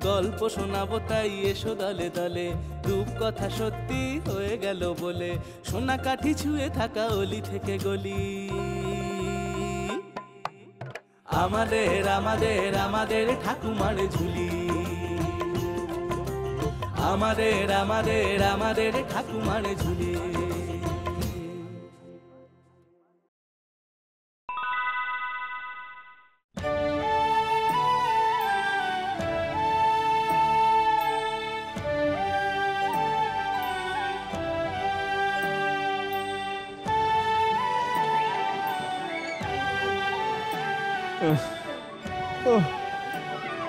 গল্প শোনাবো তাই এসো দলে দলে, রূপকথা সত্যি হয়ে গেল বলে, সোনা কাঠি ছুঁয়ে থাকা অলি থেকে গলি। আমাদের আমাদের আমাদের ঠাকুমার ঝুলি, আমাদের আমাদের আমাদের ঠাকুমার ঝুলি।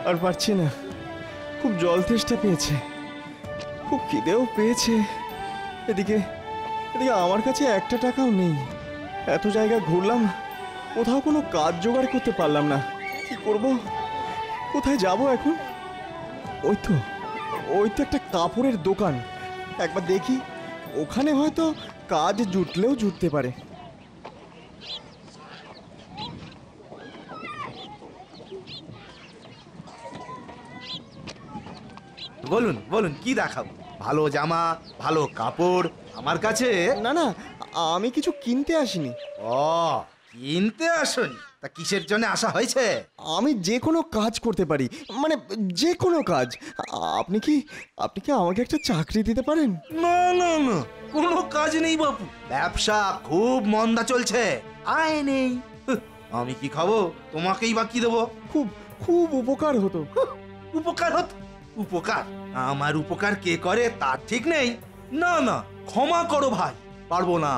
আর পারছি না, খুব জল তেষ্টা পেয়েছে, খুব খিদেও পেয়েছে। এদিকে এদিকে আমার কাছে একটা টাকাও নেই। এত জায়গা ঘুরলাম, কোথাও কোনো কাজ জোগাড় করতে পারলাম না। কি করব, কোথায় যাব এখন? ওই তো একটা কাপড়ের দোকান, একবার দেখি, ওখানে হয়তো কাজ জুটলেও জুটতে পারে। বলুন বলুন, কি দেখাবো? ভালো জামা, ভালো কাপড় আমার কাছে। না না, আমি কিছু কিনতে আসিনি। ও, কিনতে আসুন? তা কিসের জন্য আসা হয়েছে? আমি যে কোনো কাজ করতে পারি, মানে যে কোনো কাজ। আপনি কি আমাকে একটা চাকরি দিতে পারেন? না না না, কোনো কাজ নেই বাবু, ব্যবসা খুব মন্দা চলছে, আয় নেই। আমি কি খাবো? তোমাকেই বা কি দেবো? খুব খুব উপকার হতো। উপকার হতো? উপকার? আমার উপকার কে করে তার ঠিক নেই। না না, ক্ষমা করো ভাই, পারবো না।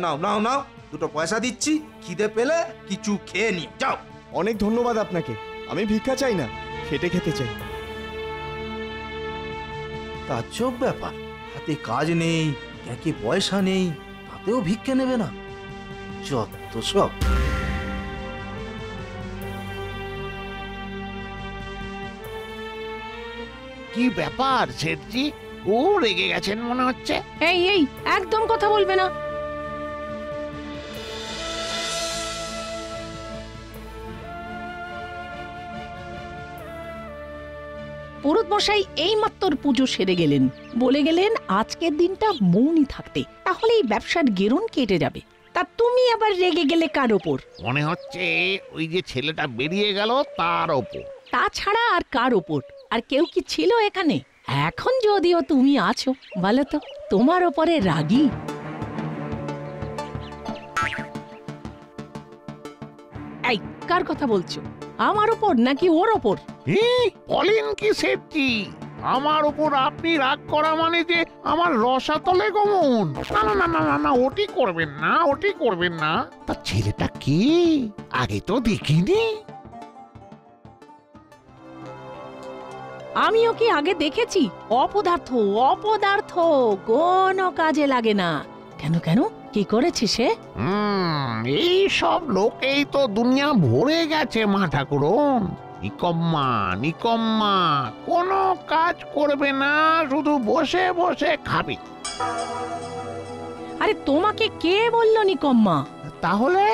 নাও নাও নাও, দুটো পয়সা দিচ্ছি, খিদে পেলে কিছু খেয়ে নিও, যাও। অনেক ধন্যবাদ আপনাকে, আমি ভিক্ষা চাই না, খেটে খেতে চাই। তাজ্জব ব্যাপার, হাতে কাজ নেই, একে পয়সা নেই, তাতেও ভিক্ষে নেবে না, যত সব। কি ব্যাপার শেঠজি, ও রেগে গেছেন মনে হচ্ছে। এই এই একদম কথা বলবে না। পুরোহিত মশাই এইমাত্র পুজো সেরে গেলেন, বলে গেলেন আজকের দিনটা মৌনই থাকতে, তাহলে এই ব্যবসার গেরুন কেটে যাবে। তা তুমি আবার রেগে গেলে কার ওপর? মনে হচ্ছে ওই যে ছেলেটা বেরিয়ে গেল তার ওপর। তাছাড়া আর কার ওপর? আর কেউ কি ছিল এখানে? এখন যদিও তুমি আছো, বলো তো তোমার ওপরে রাগী? এই কার কথা বলছো? আমার ওপর নাকি ওর ওপর? বলেন কি শেঠজি, আমার ওপর আপনি রাগ করা মানে যে আমার রসাতলে গমন? না না না না না না, ওটি করবেন না, ওটি করবেন না। তা ছেলেটা কি, আগে তো দেখিনি। আমিও কি আগে দেখেছি? অপদার্থ অপদার্থ, কোনো কাজে লাগে না। কেন কেন, কি করেছে সে? এই সব লোকেই তো দুনিয়া ভরে গেছে মা ঠাকুরন। নিকম্মা নিকম্মা, কোনো কাজ করবে না, শুধু বসে বসে খাবে। আরে তোমাকে কে বললো নিকম্মা? তাহলে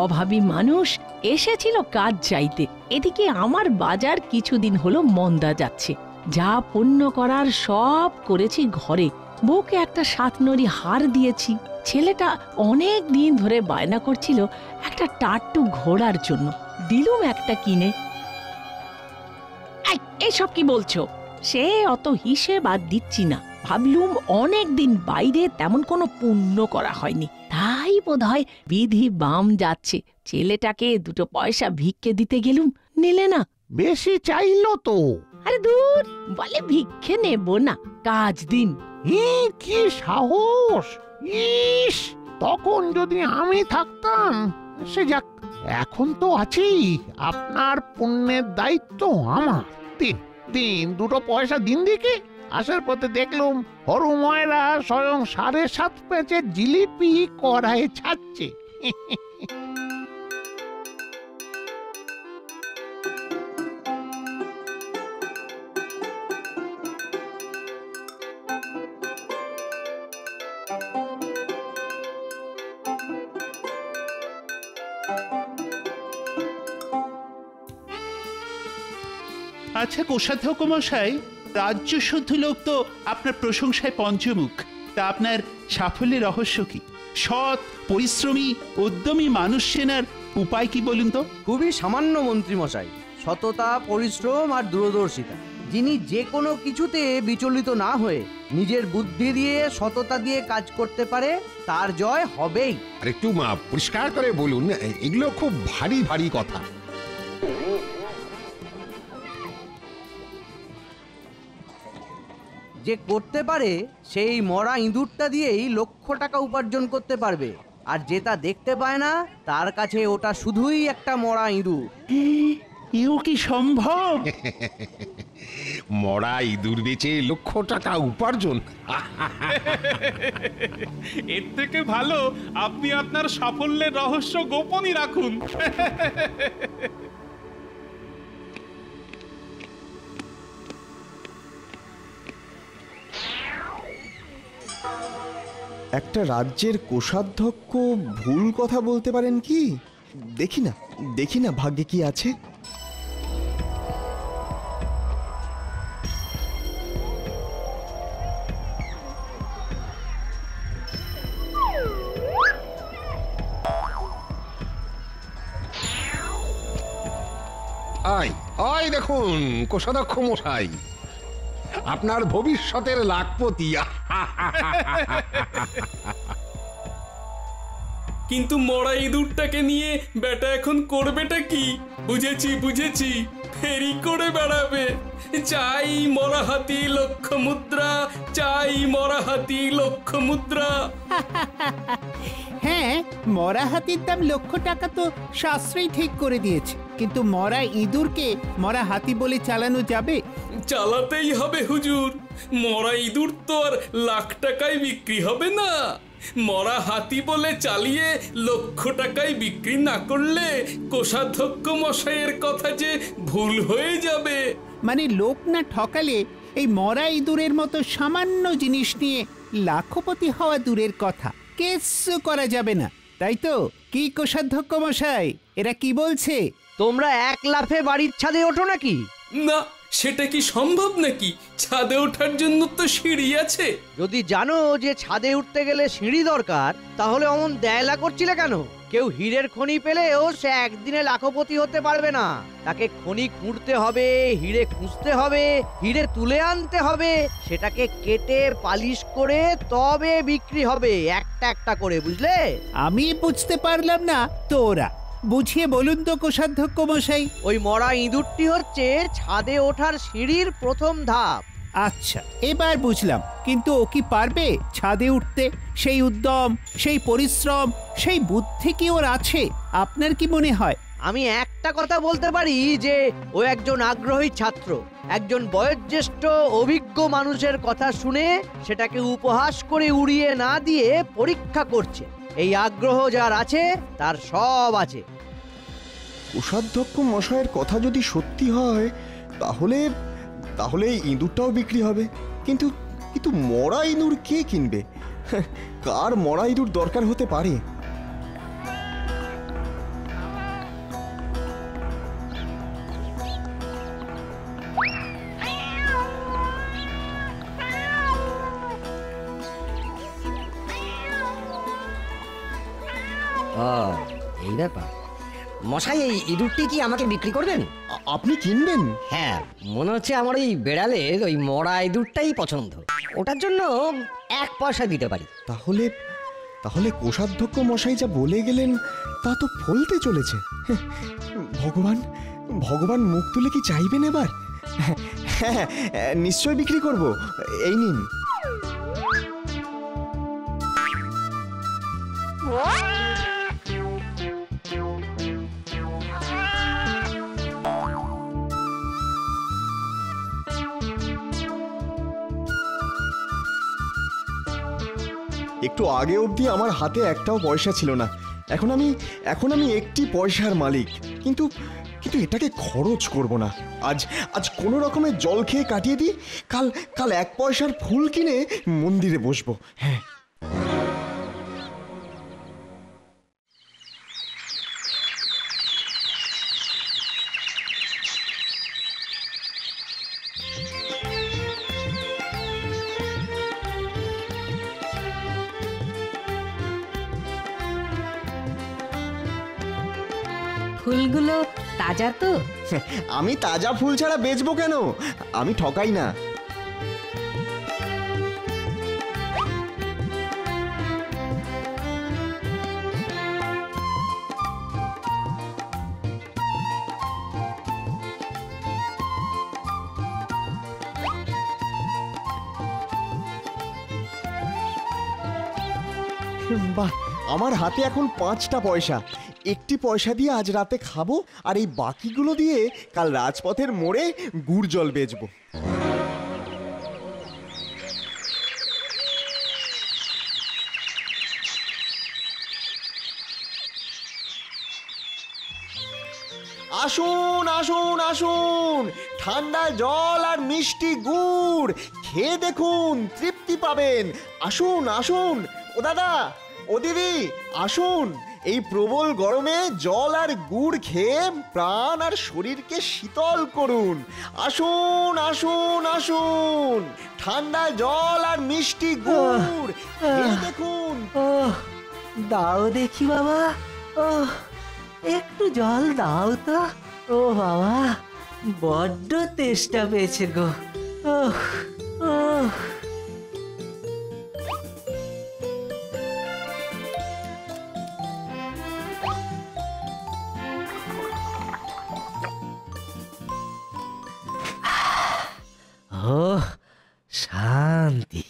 অভাবী মানুষ এসেছিল কাজ চাইতে। এদিকে আমার বাজার কিছুদিন হলো মন্দা যাচ্ছে, যা পুণ্য করার সব করেছি ঘরে। বউকে একটা সাতনড়ি হার দিয়েছি। ছেলেটা অনেক দিন ধরে বায়না করছিল একটা টাট্টু ঘোড়ার জন্য, দিলুম একটা কিনে। এইসব কি বলছো? সে অত হিসেব আর দিচ্ছি না, ভাবলুম অনেক দিন বাইরে তেমন কোনো পুণ্য করা হয়নি, তাই বোধহয় বিধি বাম যাচ্ছে। ছেলেটাকে দুটো পয়সা ভিক্ষে দিতে গেলুম, নিলে না। বেশি চাইলো তো। আরে দূর, বলে ভিক্ষে নেব না, কাজ দিন। কি সাহস! ইস, তখন যদি আমি থাকতাম। সে যাক, এখন তো আছি, আপনার পুণ্যের দায়িত্ব আমার। দিন দিন, দুটো পয়সা দিন দিকে। আসার পথে দেখলুম হরুময়রা স্বয়ং 7.5 প্যাঁচের জিলিপি কড়াইয়ে ছাড়ছে। আচ্ছা কোষাধ্যক্ষ মশাই, রাজ্য শুদ্ধ লোক তো আপনার প্রশংসায় পঞ্চমুখ। তা আপনার সাফল্যের রহস্য কি? সৎ, পরিশ্রমী, উদ্যমী মানুষ চেনার উপায় কি বলুন তো? খুবই সামান্য মন্ত্রী মশাই, সততা, পরিশ্রম আর দূরদর্শিতা। যিনি যে কোনো কিছুতে বিচলিত না হয়ে নিজের বুদ্ধি দিয়ে, সততা দিয়ে কাজ করতে পারে, তার জয় হবেই। আর একটু পরিষ্কার করে বলুন, এগুলো খুব ভারী ভারী কথা। যে করতে পারে সেই মরা ইঁদুরটা দিয়েই লক্ষ টাকা উপার্জন করতে পারবে, আর যে তা দেখতে পায় না তার কাছে ওটা শুধুই একটা মরা ইঁদুর। এও কি সম্ভব? মরা ইঁদুর বেচে লক্ষ টাকা উপার্জন! এর থেকে ভালো আপনি আপনার সাফল্যের রহস্য গোপনই রাখুন। একটা রাজ্যের কোষাধ্যক্ষ ভুল কথা বলতে পারেন কি? দেখি না ভাগ্যে কি আছে। আয় দেখুন কোষাধ্যক্ষ মশাই, আপনার ভবিষ্যতের লাখপতি। কিন্তু মরা ইঁদুরটাকে নিয়ে বেটা এখন করবেটা কি? বুঝেছি, ফেরি করে বেড়াবে। চাই মরা হাতি লক্ষ মুদ্রা, চাই মরা হাতি লক্ষ মুদ্রা। হ্যাঁ, মরা হাতির দাম লক্ষ টাকা তো শাস্ত্রেই ঠিক করে দিয়েছে, কিন্তু মরা ইঁদুরকে মরা হাতি বলে চালানো যাবে? চালাতেই হবে হুজুর। মরা ইঁদুর তো আর লাখ টাকায় বিক্রি হবে না। মরা হাতি বলে চালিয়ে লক্ষ টাকায় বিক্রি না করলে কোষাধ্যক্ষ মশাইয়ের কথা যে ভুল হয়ে যাবে। মানে লোক না ঠকালে এই মরা ইঁদুরের মতো সামান্য জিনিস নিয়ে লাখপতি হওয়া দূরের কথা, কিছু করা যাবে না, তাই তো? কি কোষাধ্যক্ষ মশাই, এরা কি বলছে? তোমরা এক লাফে বাড়ির ছাদে ওঠো নাকি? না, সেটা কি সম্ভব নাকি? ছাদে ওঠার জন্য তো সিঁড়ি আছে। যদি জানো যে ছাদে উঠতে গেলে সিঁড়ি দরকার, তাহলে অমন দেয়লা করছিলে কেন? কেউ হীরের খনি পেলেও সে একদিনে লাখপতি হতে পারবে না। তাকে খনি খুঁড়তে হবে, হিরে খুঁজতে হবে, হিরে তুলে আনতে হবে, সেটাকে কেটে পালিশ করে তবে বিক্রি হবে একটা একটা করে, বুঝলে? আমি বুঝতে পারলাম না, তোরা বুঝিয়ে বলুন তো কোষাধ্যক্ষ মশাই। ওই মরা ইঁদুরটি হচ্ছে ছাদে ওঠার সিঁড়ির প্রথম ধাপ। আচ্ছা, এবার বুঝলাম, কিন্তু ও কি পারবে ছাদে উঠতে? সেই উদ্যম, সেই পরিশ্রম, সেই বুদ্ধি কি ওর আছে? আপনার কি মনে হয়? আমি একটা কথা বলতে পারি যে ও একজন আগ্রহী ছাত্র, একজন বয়োজ্যেষ্ঠ অভিজ্ঞ মানুষের কথা শুনে সেটাকে উপহাস করে উড়িয়ে না দিয়ে পরীক্ষা করছে। এই আগ্রহ যার আছে তার সব আছে। কোষাধ্যক্ষ মশাইয়ের কথা যদি সত্যি হয় তাহলে এই ইঁদুরটাও বিক্রি হবে। কিন্তু মরা ইঁদুর কে কিনবে? কার মরা ইঁদুর দরকার হতে পারে? এই ব্যাপার। মশাই, এই ইঁদুরটি কি আমাকে বিক্রি করবেন? আপনি কিনবেন? হ্যাঁ, মনে হচ্ছে আমার ওই বেড়ালের ওই মরা ইঁদুরটাই পছন্দ। ওটার জন্য 1 পয়সা দিতে পারি। তাহলে কোষাধ্যক্ষ মশাই যা বলে গেলেন তা তো ফলতে চলেছে। ভগবান মুখ তুলে কি চাইবেন এবার? হ্যাঁ, নিশ্চয় বিক্রি করব। এই নিন। একটু আগে অবধি আমার হাতে একটাও পয়সা ছিল না। এখন আমি একটি পয়সার মালিক। কিন্তু এটাকে খরচ করব না। আজ কোনো রকমের জল খেয়ে কাটিয়ে দিই। কাল 1 পয়সার ফুল কিনে মন্দিরে বসবো। হ্যাঁ। ফুলগুলো তাজা তো? আমি তাজা ফুল ছাড়া বেচবো কেন? আমি ঠকাই না। বাহ, আমার হাতে এখন 5টা পয়সা। একটি পয়সা দিয়ে আজ রাতে খাবো, আর এই বাকিগুলো দিয়ে কাল রাজপথের মোড়ে গুড় জল বেচবো। আসুন আসুন আসুন, ঠান্ডা জল আর মিষ্টি গুড় খেয়ে দেখুন, তৃপ্তি পাবেন। আসুন আসুন, ও দাদা, ও দিদি, আসুন। এই প্রবল গরমে জল আর গুড় খেয়ে প্রাণ আর শরীরকে শীতল করুন। আসুন আসুন আসুন, ঠান্ডা জল আর মিষ্টি গুড় খেয়ে দেখুন। দাও দেখি বাবা, একটু জল দাও তো। ও বাবা, বড্ড তেষ্টা পেয়েছে গো। শান্তি।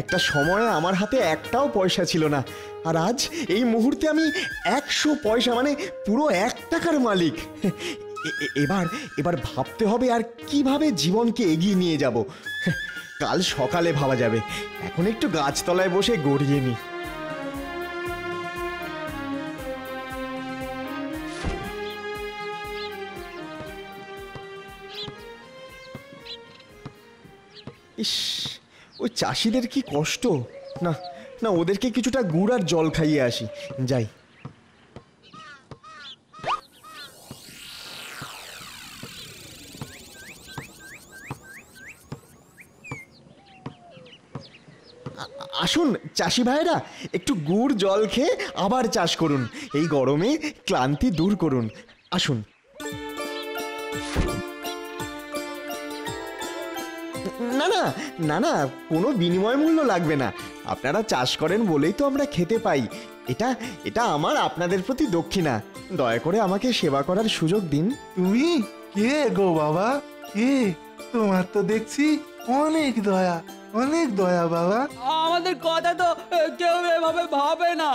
একটা সময়ে আমার হাতে একটাও পয়সা ছিল না, আর আজ এই মুহূর্তে আমি 100 পয়সা, মানে পুরো 1 টাকার মালিক। এবার ভাবতে হবে আর কিভাবে জীবনকে এগিয়ে নিয়ে যাব। কাল সকালে ভাবা যাবে, এখন একটু গাছতলায় বসে গড়িয়ে নি। ইস, ওই চাষিদের কি কষ্ট। না না, ওদেরকে কিছুটা গুড় আর জল খাইয়ে আসি, যাই। আসুন চাষি ভাইরা, একটু গুড় জল খেয়ে আবার চাষ করুন। এই গরমে ক্লান্তি দূর করুন। আসুন। না না না না, কোনো বিনিময় মূল্য লাগবে না। আপনারা চাষ করেন বলেই তো আমরা খেতে পাই। এটা আমার আপনাদের প্রতি দক্ষিণা। দয়া করে আমাকে সেবা করার সুযোগ দিন। তুমি কে গো বাবা? কে? তোমার তো দেখছি অনেক দয়া, অনেক দয়া বাবা। আমাদের কথা তো কেউ এভাবে ভাবে না।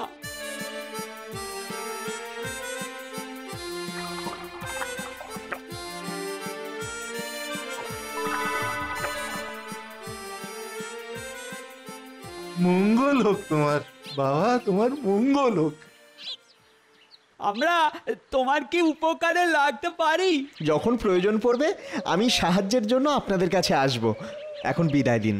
মঙ্গল হোক তোমার বাবা, তোমার মঙ্গল হোক। আমরা তোমার কি উপকারে লাগতে পারি? যখন প্রয়োজন পড়বে আমি সাহায্যের জন্য আপনাদের কাছে আসব। এখন বিদায় দিন।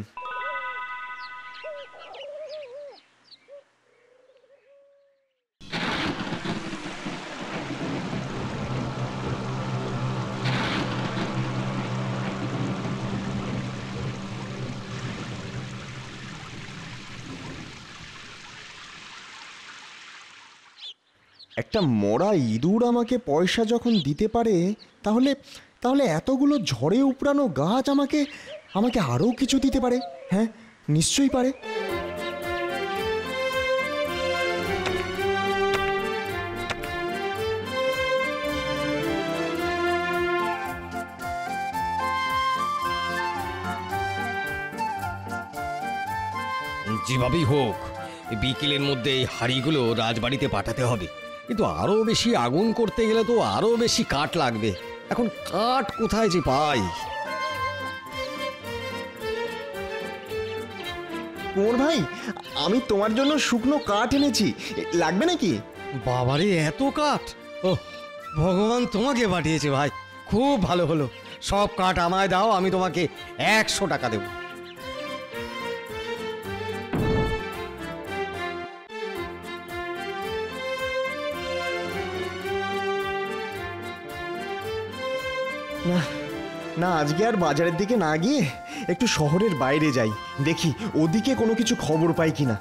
একটা মরা ইঁদুর আমাকে পয়সা যখন দিতে পারে, তাহলে তাহলে এতগুলো ঝড়ে উপড়ানো গাছ আমাকে আরও কিছু দিতে পারে। হ্যাঁ, নিশ্চয়ই পারে। যেভাবেই হোক বিকেলের মধ্যে এই হাড়িগুলো রাজবাড়িতে পাঠাতে হবে। কিন্তু আরো বেশি আগুন করতে গেলে তো আরো বেশি কাঠ লাগবে। এখন কাঠ কোথায় যে পাই? কুঁয়োর ভাই, আমি তোমার জন্য শুকনো কাঠ এনেছি, লাগবে নাকি? বাবারে, এত কাঠ! ও ভগবান তোমাকে পাঠিয়েছে ভাই, খুব ভালো হলো। সব কাঠ আমায় দাও, আমি তোমাকে 100 টাকা দেব। না না, আজকে আর বাজারের দিকে না গিয়ে একটু শহরের বাইরে যাই, দেখি ওদিকে কোনো কিছু খবর পাই কিনা।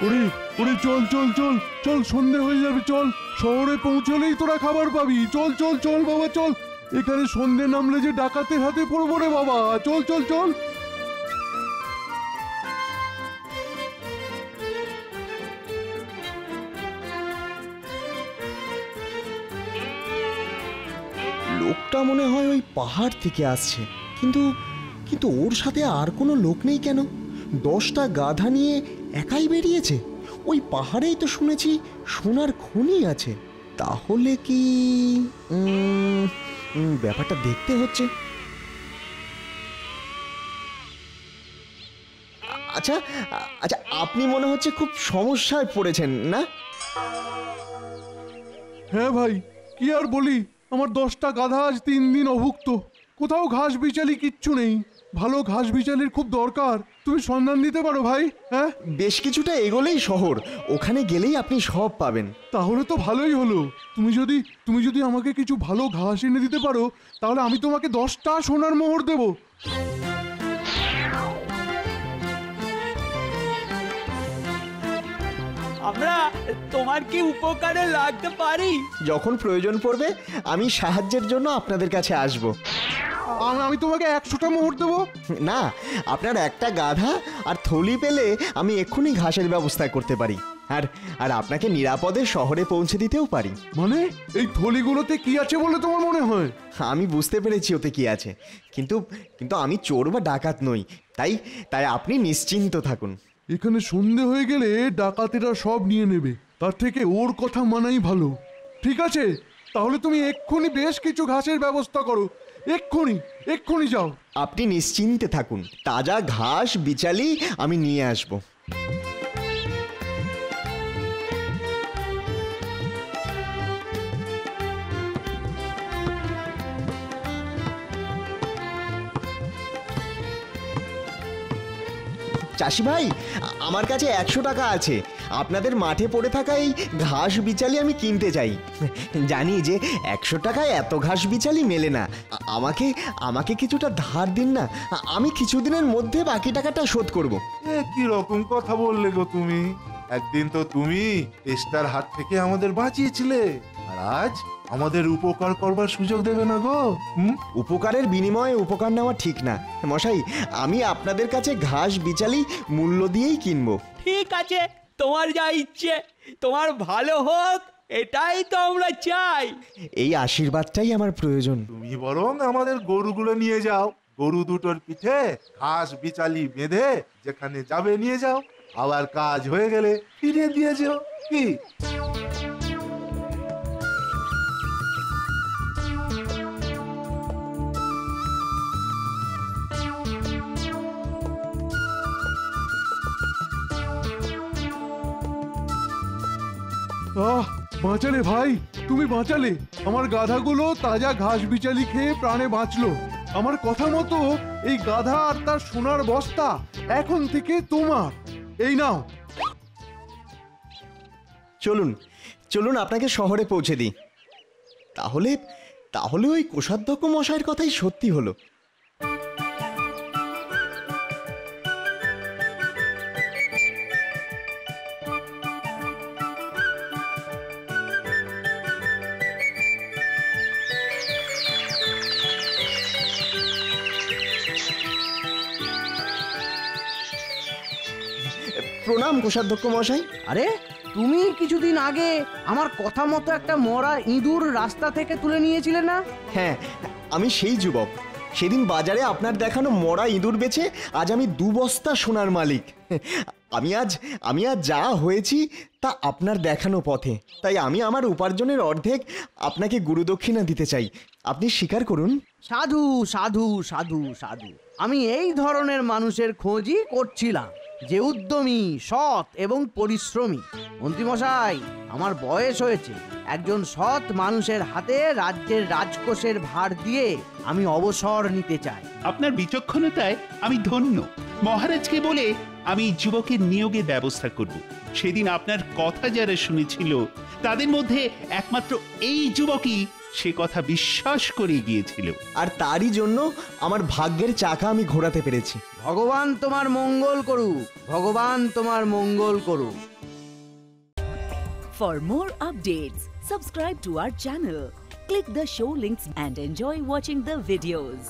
ওরে ওরে, চল চল চল চল, সন্ধে হয়ে যাবে, চল শহরে পৌঁছলেই তোরা খাবার পাবি। চল চল চল বাবা চল, এখানে সন্ধে নামলে যে ডাকাতের হাতে পড়বো রে বাবা। চল চল চল। লোকটা মনে হয় ওই পাহাড় থেকে আসছে, কিন্তু কিন্তু ওর সাথে আর কোনো লোক নেই কেন? 10টা গাধা নিয়ে একাই বেরিয়েছে। ওই পাহাড়েই তো শুনেছি সোনার খনি আছে। তাহলে কি ব্যাপারটা দেখতে হচ্ছে। আচ্ছা আচ্ছা, আপনি মনে হচ্ছে খুব সমস্যায় পড়েছেন না? হ্যাঁ ভাই, কি আর বলি, আমার 10টা গাধা আজ 3 দিন অভুক্ত। কোথাও ঘাস বিচালি কিচ্ছু নেই। ভালো ঘাস বিচালির খুব দরকার, তুমি সন্ধান দিতে পারো ভাই? হ্যাঁ, বেশ কিছুটা এগোলেই শহর, ওখানে গেলেই আপনি সব পাবেন। তাহলে তো ভালোই হলো। তুমি যদি আমাকে কিছু ভালো ঘাস এনে দিতে পারো, তাহলে আমি তোমাকে 10টা সোনার মোহর দেব। আমরা তোমার কি উপকারে লাগতে পারি? যখন প্রয়োজন পড়বে আমি সাহায্যের জন্য আপনাদের কাছে আসব। আমি তোমাকে 100টা মোহর দেব। না, আপনার একটা গাধা আর থলি পেলে আমি এক্ষুনি ঘাসের ব্যবস্থা করতে পারি, আর আপনাকে নিরাপদে শহরে পৌঁছে দিতেও পারি। মানে এই থলিগুলোতে কি আছে বলে তোমার মনে হয়? আমি বুঝতে পেরেছি ওতে কি আছে, কিন্তু আমি চোর বা ডাকাত নই, তাই আপনি নিশ্চিন্ত থাকুন। এখানে সন্ধে হয়ে গেলে ডাকাতেরা সব নিয়ে নেবে, তার থেকে ওর কথা মানাই ভালো। ঠিক আছে, তাহলে তুমি এক্ষুনি বেশ কিছু ঘাসের ব্যবস্থা করো। এক্ষুনি যাও। আপনি নিশ্চিন্তে থাকুন, তাজা ঘাস বিচালি আমি নিয়ে আসব। চাষি ভাই, আমার কাছে 100 টাকা আছে। আপনাদের মাঠে পড়ে থাকা এই ঘাস বিচালি আমি কিনতে চাই। জানি যে 100 টাকায় এত ঘাস বিচালি মেলে না। আমাকে কিছুটা ধার দিন না, আমি কিছুদিনের মধ্যে বাকি টাকাটা শোধ করব। কি রকম কথা বললে গো তুমি? একদিন তো তুমি তেষ্টার হাত থেকে আমাদের বাঁচিয়েছিলে, আর আজ আমাদের উপকার করবার সুযোগ দেবে না গো? উপকারের বিনিময়ে উপকার নেওয়া ঠিক না মশাই। আমি আপনাদের কাছে ঘাস বিচালি মূল্য দিয়েই কিনবো। ঠিক আছে, তোমার যা ইচ্ছে, তোমার ভালো হোক, এটাই তো আমরা চাই। এই আশীর্বাদটাই আমার প্রয়োজন। তুমি বরং আমাদের গরুগুলো নিয়ে যাও, গরু দুটোর পিঠে ঘাস বিচালি বেঁধে যেখানে যাবে নিয়ে যাও, আবার কাজ হয়ে গেলে ফিরিয়ে দিয়ে যাও। কি বাঁচালে ভাই, তুমি বাঁচালে। আমার গাধাগুলো তাজা ঘাস বিচালি খেয়ে প্রাণে বাঁচলো। আমার কথা মতো এই গাধা আর তার সোনার বস্তা এখন থেকে তোমার। এই নাও। চলুন আপনাকে শহরে পৌঁছে দিই। তাহলে ওই কোষাধ্যক্ষ মশাইয়ের কথাই সত্যি হলো। প্রণাম কোষাধ্যক্ষ মশাই। আরে, তুমি কিছুদিন আগে আমার কথা মতো একটা মরা ইঁদুর রাস্তা থেকে তুলে নিয়েছিলে না? হ্যাঁ, আমি সেই যুবক। সেদিন বাজারে আপনার দেখানো মরা ইঁদুর বেচে আজ আমি 2 বস্তা সোনার মালিক। আমি আজ যা হয়েছি তা আপনার দেখানো পথে। তাই আমি আমার উপার্জনের অর্ধেক আপনাকে গুরুদক্ষিণা দিতে চাই। আপনি স্বীকার করুন। সাধু সাধু সাধু সাধু, আমি এই ধরনের মানুষের খোঁজই করছিলাম, যে উদ্যমী, সৎ এবং পরিশ্রমী। মন্ত্রীমশাই, আমার বয়স হয়েছে। একজন সৎ মানুষের হাতে রাজ্যের রাজকোষের ভার দিয়ে আমি অবসর নিতে চাই। আপনার বিচক্ষণতায় আমি ধন্য। মহারাজকে বলে আমি যুবকের নিয়োগের ব্যবস্থা করব। সেদিন আপনার কথা যারা শুনেছিল তাদের মধ্যে একমাত্র এই যুবকই সে কথা বিশ্বাস করে গিয়েছিল। আর তারই জন্য আমার ভাগ্যের চাকা আমি ঘোরাতে পেরেছি। ভগবান তোমার মঙ্গল করুক, ভগবান তোমার মঙ্গল করুক। For more updates, subscribe to our channel, click the show links and enjoy watching the videos.